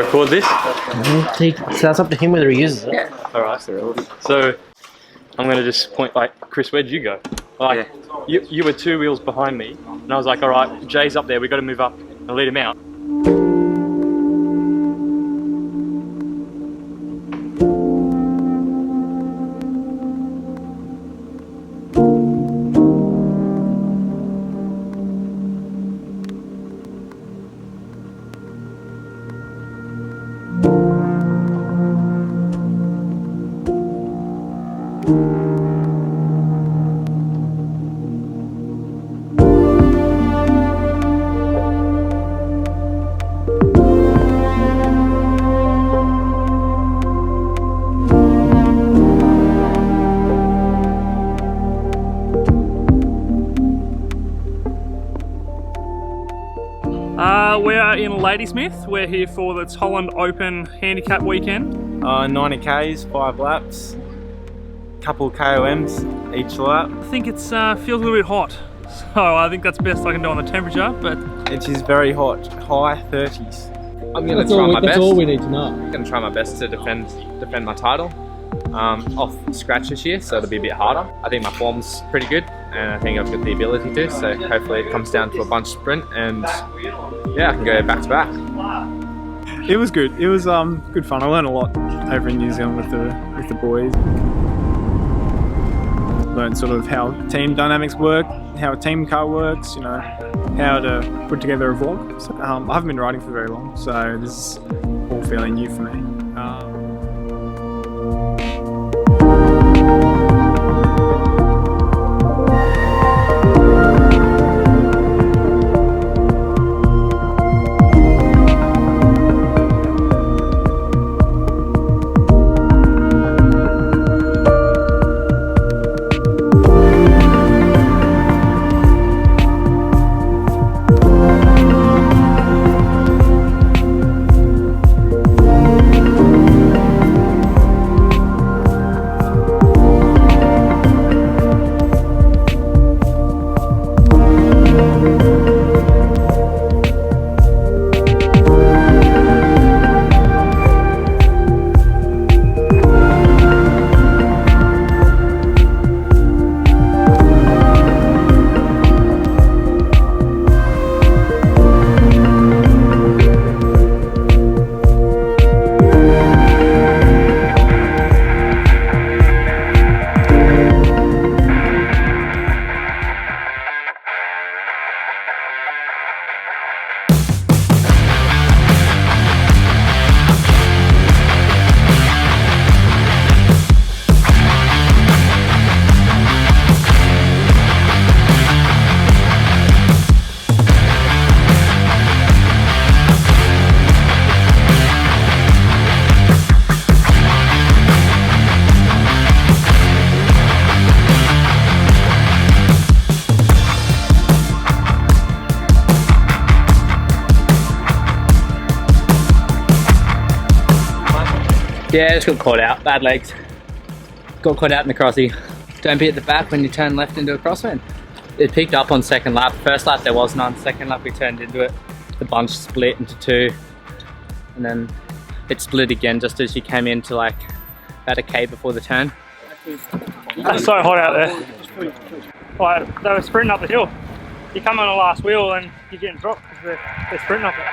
record this? So that's up to him whether he uses it. Yeah. Alright. So I'm going to just point like, Chris, where'd you go? Like, you were 2 wheels behind me, and I was like, alright, Jay's up there, we've got to move up and lead him out. We're in Ladysmith. We're here for the Holland Open handicap weekend. 90 Ks, 5 laps, couple KOMs each lap. I think it feels a little bit hot, so I think that's best I can do on the temperature. But it is very hot, high 30s. I'm going to try my best. That's all we need to know. I'm going to try my best to defend my title. Off scratch this year, so it'll be a bit harder. I think my form's pretty good, and I think I've got the ability to, so hopefully it comes down to a bunch sprint, and yeah, I can go back to back. It was good. It was good fun. I learned a lot over in New Zealand with the boys. Learned sort of how team dynamics work, how a team car works, you know, how to put together a vlog. So, I haven't been riding for very long, so this is all fairly new for me. Yeah, just got caught out. Bad legs. Got caught out in the crossy. Don't be at the back when you turn left into a crosswind. It picked up on second lap. First lap there was none. Second lap we turned into it. The bunch split into two. And then it split again just as you came into like about a K before the turn. it's so hot out there. Like, they were sprinting up the hill. You come on the last wheel and you're getting dropped because they're sprinting up there.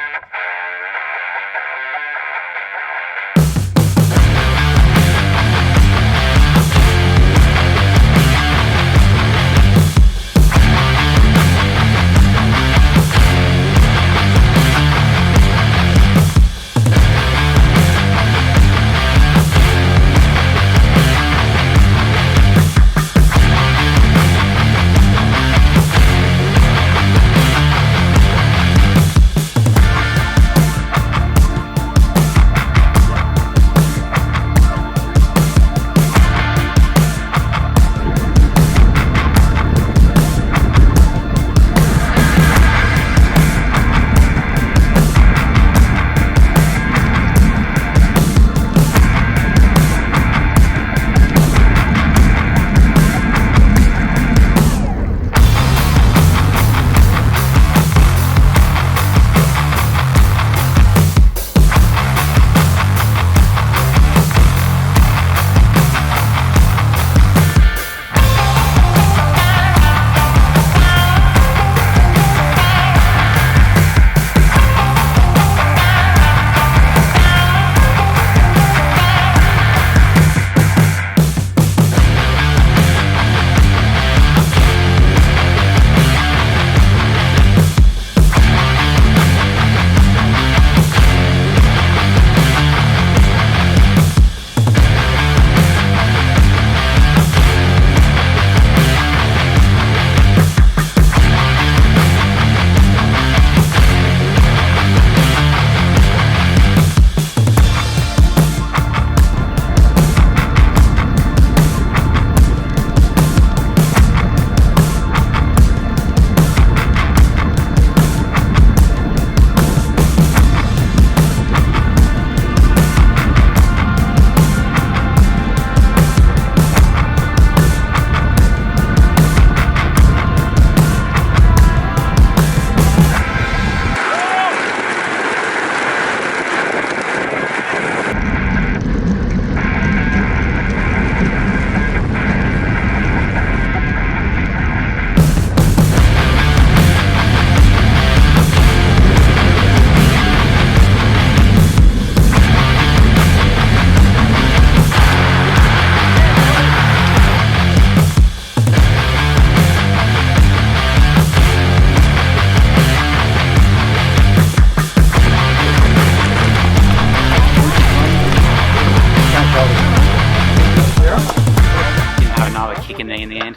me in the end.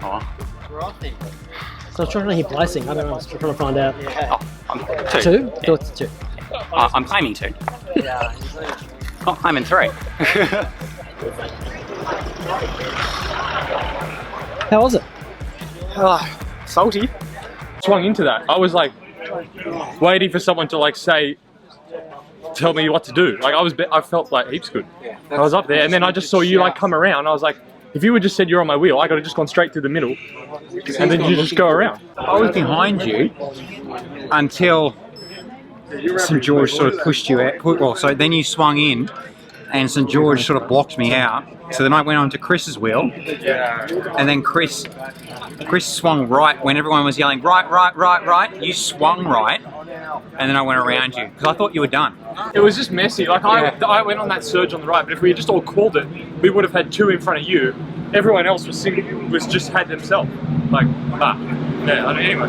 Oh, So I was trying to hear placing. I don't know. I was trying to find out. I'm two. Two? Yeah. Thought two. I'm claiming two. I'm claiming three. How was it? Salty. Swung into that. I was like waiting for someone to like tell me what to do. Like I felt like heaps good. I was up there and then I just saw you like come around. I was like, if you would just said you're on my wheel, I could have just gone straight through the middle and then you just go around. I was behind you until St George sort of pushed you out. Well, so then you swung in and St George sort of blocked me out. So then I went on to Chris's wheel and then Chris swung right when everyone was yelling, right, right, right, right. You swung right and then I went around you because I thought you were done. It was just messy. Like I went on that surge on the right, but if we had just all called it, we would have had two in front of you. Everyone else was just had themselves. Like, anyway.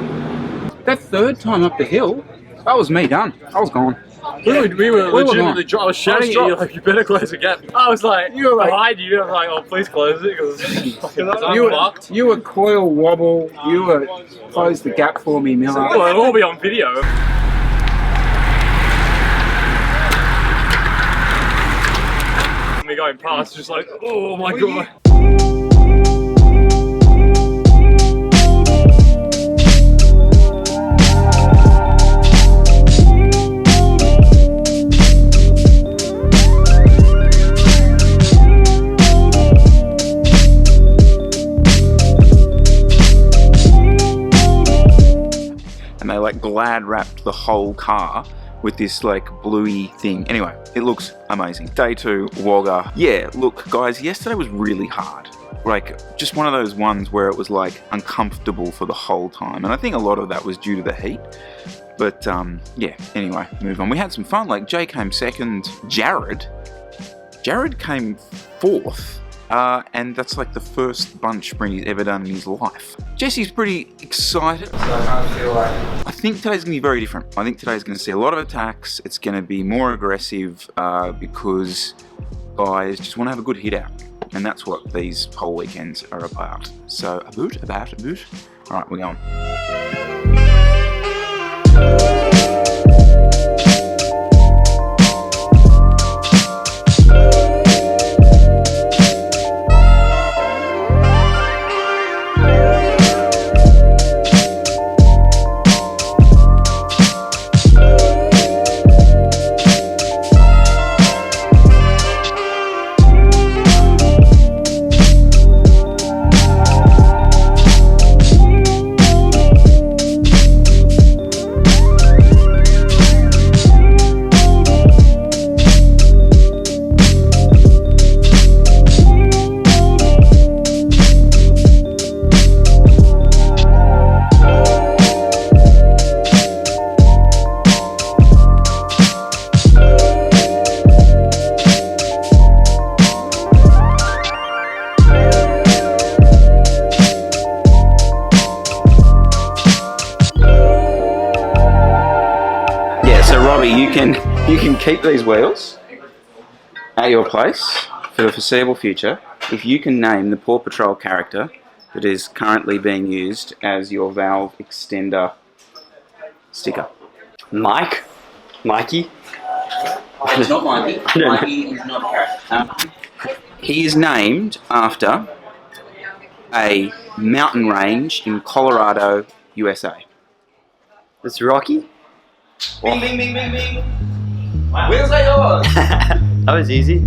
That third time up the hill, that was me done. I was gone. We were legitimately gone. I was shouting at you like, you better close the gap. I was like, you were like, behind you. I was like, oh, please close it because you were coil wobble. You were close the gap for me, Miller. Well, it'll all be on video. Me going past, just like, oh my god. And they like glad wrapped the whole car with this like bluey thing. Anyway, it looks amazing. Day 2, Wagga. Yeah, look guys, yesterday was really hard. Like, just one of those ones where it was like uncomfortable for the whole time. And I think a lot of that was due to the heat. But yeah, anyway, move on. We had some fun. Like, Jay came second. Jared came 4th. And that's like the first bunch sprint he's ever done in his life. Jesse's pretty excited. I think today's gonna be very different. I think today's gonna see a lot of attacks. It's gonna be more aggressive because guys just wanna have a good hit out. And that's what these whole weekends are about. So, about. All right, we're going. You can keep these wheels at your place for the foreseeable future if you can name the Paw Patrol character that is currently being used as your valve extender sticker. Mikey? It's not Mikey. Mikey is not a character. He is named after a mountain range in Colorado, USA. It's Rocky? Bing, bing, bing, bing, bing. Wheels are yours. That was easy.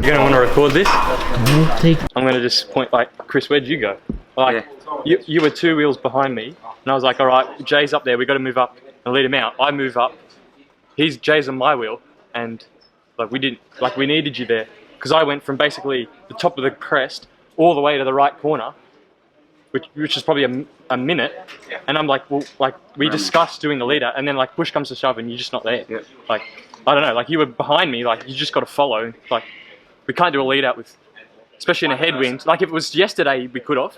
You're gonna want to record this? Take I'm gonna just point like, Chris, where'd you go? Like, you were 2 wheels behind me, and I was like, all right, Jay's up there. We got to move up and lead him out. I move up. Jay's on my wheel, and like we needed you there because I went from basically the top of the crest all the way to the right corner, which is probably a minute, and I'm like, well, like we discussed doing the leader, and then like push comes to shove, and you're just not there. Like, I don't know, like you were behind me, like you just got to follow. Like, we can't do a lead out with, especially in a headwind. Like if it was yesterday, we could have,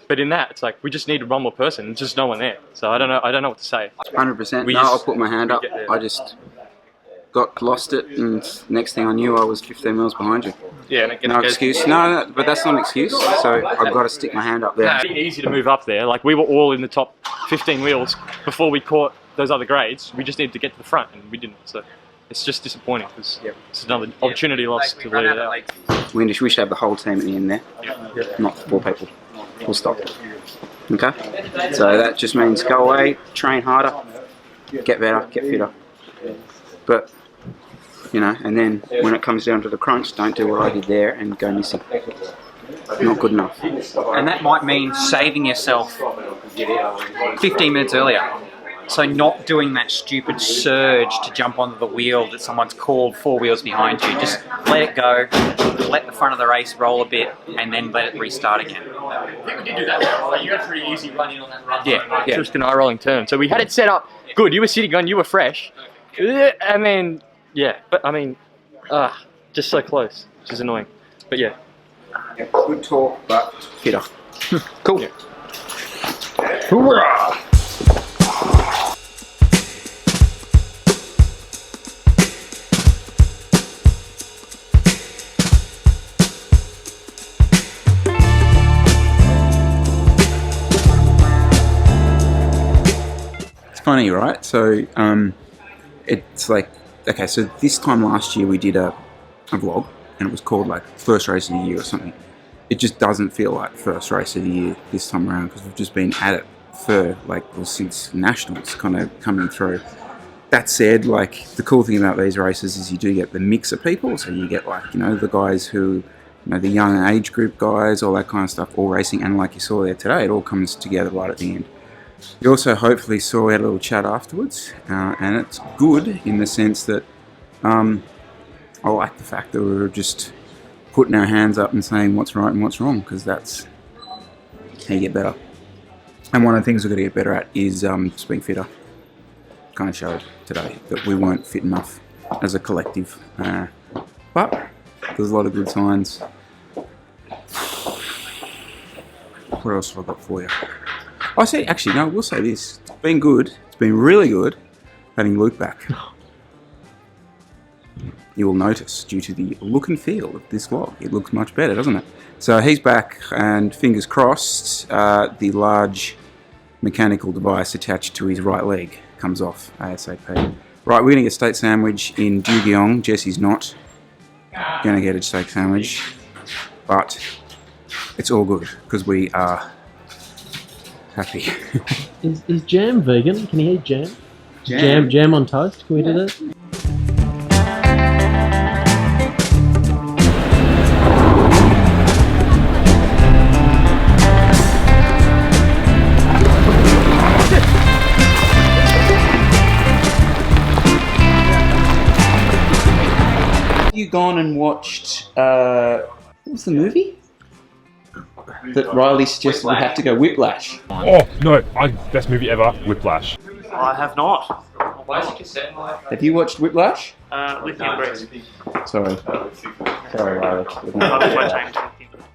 but in that, it's like we just needed one more person, and just no one there. So I don't know what to say. 100%. No, I'll put my hand up. I just lost it, and next thing I knew, I was 15 mils behind you. Yeah, and no excuse. No, but that's not an excuse. So I've got to stick my hand up there. It's easy to move up there. Like we were all in the top 15 wheels before we caught those other grades. We just needed to get to the front, and we didn't. So it's just disappointing because it's another opportunity lost to lead it out. We should have the whole team at the end there, not 4 people. Full stop. Okay. So that just means go away, train harder, get better, get fitter. But you know, and then when it comes down to the crunch, don't do what I did there and go missing. Not good enough. And that might mean saving yourself 15 minutes earlier. So not doing that stupid surge to jump onto the wheel that someone's called 4 wheels behind you. Just let it go, let the front of the race roll a bit, and then let it restart again. I think we did do that. Like, you had a pretty easy run in on that run. Yeah. Just an eye rolling turn. So we had it set up good. You were sitting on, you were fresh. And then, yeah, but I mean, just so close, which is annoying. But yeah. Good talk, but fitter. Cool. Yeah. Hoorah! It's funny, right? So, it's like, okay, so this time last year we did a vlog, and it was called like first race of the year or something. It just doesn't feel like first race of the year this time around because we've just been at it for like, well, since nationals kind of coming through. That said, like the cool thing about these races is you do get the mix of people. So you get like, you know, the guys who, you know, the young age group guys, all that kind of stuff, all racing. And like you saw there today, it all comes together right at the end. You also hopefully saw we had a little chat afterwards, and it's good in the sense that I like the fact that we were just putting our hands up and saying what's right and what's wrong, because that's how you get better. And one of the things we've got to get better at is just being fitter. Kind of showed today that we weren't fit enough as a collective, but there's a lot of good signs. What else have I got for you? I say, actually, no, we'll say this. It's been good. It's been really good having Luke back. You will notice, due to the look and feel of this vlog, it looks much better, doesn't it? So he's back, and fingers crossed, the large mechanical device attached to his right leg comes off ASAP. Right, we're going to get steak sandwich in Jugeong. Jesse's not going to get a steak sandwich, but it's all good because we are happy. Is jam vegan? Can he eat jam? Jam on toast? Can we do that? You gone and watched what was the movie that Riley suggested we have to go? Whiplash. Oh no, best movie ever, Whiplash. I have not. Have you watched Whiplash? Lithium Grease. Sorry, Riley. I've